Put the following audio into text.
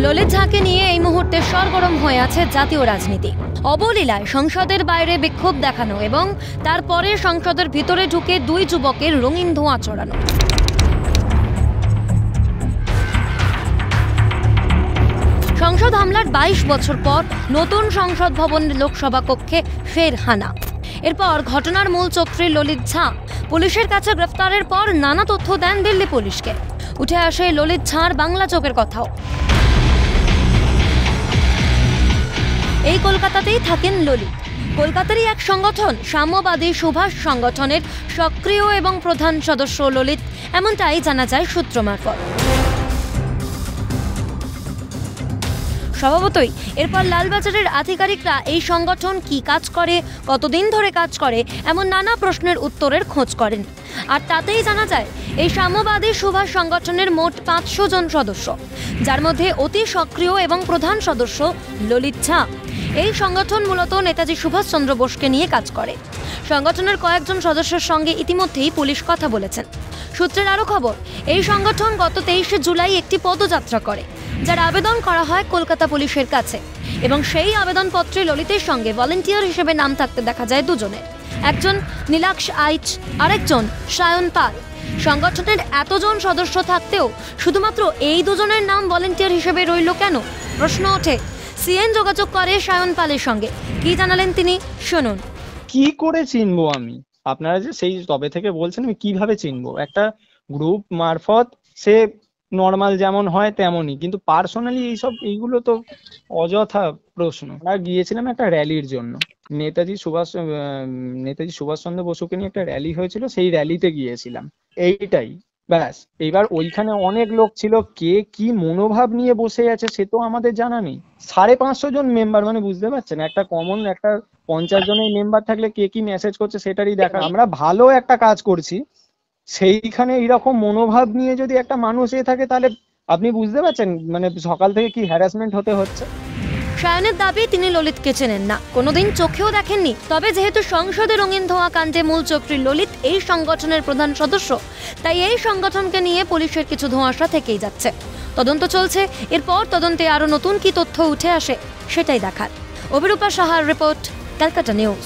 ললিত ঝাকে নিয়ে এই মুহূর্তে সরগরম হয়ে আছে জাতীয় রাজনীতি। অবলীলায় সংসদের বাইরে বিক্ষোভ দেখানো এবং তারপরে সংসদের ভিতরে ঢুকে দুই যুবকের রঙিন ধোঁয়া ছড়ানো। সংসদ হামলার 22 বছর পর নতুন সংসদ ভবনের লোকসভা কক্ষে ফের হানা। এরপর ঘটনার মূল চক্রী ললিত ঝা পুলিশের কাছে গ্রেফতারের পর নানা তথ্য দেন দিল্লি পুলিশকে। উঠে আসে ললিত ঝার বাংলা চোখের কথাও। এই কলকাতাতেই থাকেন ললিত। কলকাতারই এক সংগঠন সাম্যবাদী সুভাষ সংগঠনের সক্রিয় এবং প্রধান সদস্য ললিত, এমনটাই জানা যায় সূত্র মারফত। স্বভাবতই এরপর লালবাজারের আধিকারিকরা এই সংগঠন কি কাজ করে, কতদিন ধরে কাজ করে, এমন নানা প্রশ্নের উত্তরের খোঁজ করেন। আর তাতেই জানা যায় এই সাম্যবাদী সুভাষ সংগঠনের মোট 500 জন সদস্য, যার মধ্যে অতি সক্রিয় এবং প্রধান সদস্য ললিত ঝা। এই সংগঠন মূলত নেতাজি সুভাষচন্দ্র বোসকে নিয়ে কাজ করে। সংগঠনের কয়েকজন সদস্যের সঙ্গে ইতিমধ্যেই পুলিশ কথা বলেছেন। সূত্রের আরও খবর, এই সংগঠন গত 23শে জুলাই একটি পদযাত্রা করে, যার আবেদন করা হয় কলকাতা পুলিশের কাছে, এবং সেই আবেদনপত্রে ললিতের সঙ্গে ভলেন্টিয়ার হিসেবে নাম থাকতে দেখা যায় দুজনের। একজন নীলাক্ষ আইচ, আরেকজন সায়ন পাল। সংগঠনের এতজন সদস্য থাকতেও শুধুমাত্র এই দুজনের নাম ভলেন্টিয়ার হিসেবে রইল কেন, প্রশ্ন ওঠে। সিএন যোগাযোগ করে সায়ন পালের সঙ্গে। কি জানালেন তিনি, শুনুন। কি করে চিনবো আমি? আপনারা যে সেই তবে থেকে বলছেন, আমি কিভাবে চিনবো? একটা গ্রুপ মারফত সে নর্মাল যেমন হয় তেমনই, কিন্তু পার্সোনালি এইগুলো তো অযথা প্রশ্ন। আমরা গিয়েছিলাম একটা র্যালির জন্য, নেতাজি সুভাষচন্দ্র বসুকে নিয়ে একটা র্যালি হয়েছিল, সেই র্যালিতে গিয়েছিলাম, এইটাই ব্যাস। এইবার ওইখানে অনেক লোক ছিল, কে কি মনোভাব নিয়ে বসে আছে সে তো আমাদের জানা নেই। 550 জন মেম্বার, মানে বুঝতে পারছেন, একটা কমন একটা 50 জনের মেম্বার থাকলে কে কি মেসেজ করছে সেটারই দেখা। আমরা ভালো একটা কাজ করছি, সেইখানে এরকম মনোভাব নিয়ে যদি একটা মানুষ থাকে, তাহলে আপনি বুঝতে পারছেন মানে সকাল থেকে কি হ্যারাসমেন্ট হতে হচ্ছে। সায়নের দাবি তিনি ললিতকে চেনেন না, কোনোদিন চোখেও দেখেননি। তবে যেহেতু সংসদে রঙিন ধোঁয়া কাণ্ডে মূল চক্রী ললিত এই সংগঠনের প্রধান সদস্য, তাই এই সংগঠনকে নিয়ে পুলিশের কিছু ধোঁয়াশা থেকেই যাচ্ছে। তদন্ত চলছে, এরপর তদন্তে আরো নতুন কি তথ্য উঠে আসে সেটাই দেখার। অভিরূপা সাহার রিপোর্ট, ক্যালকাটা নিউজ।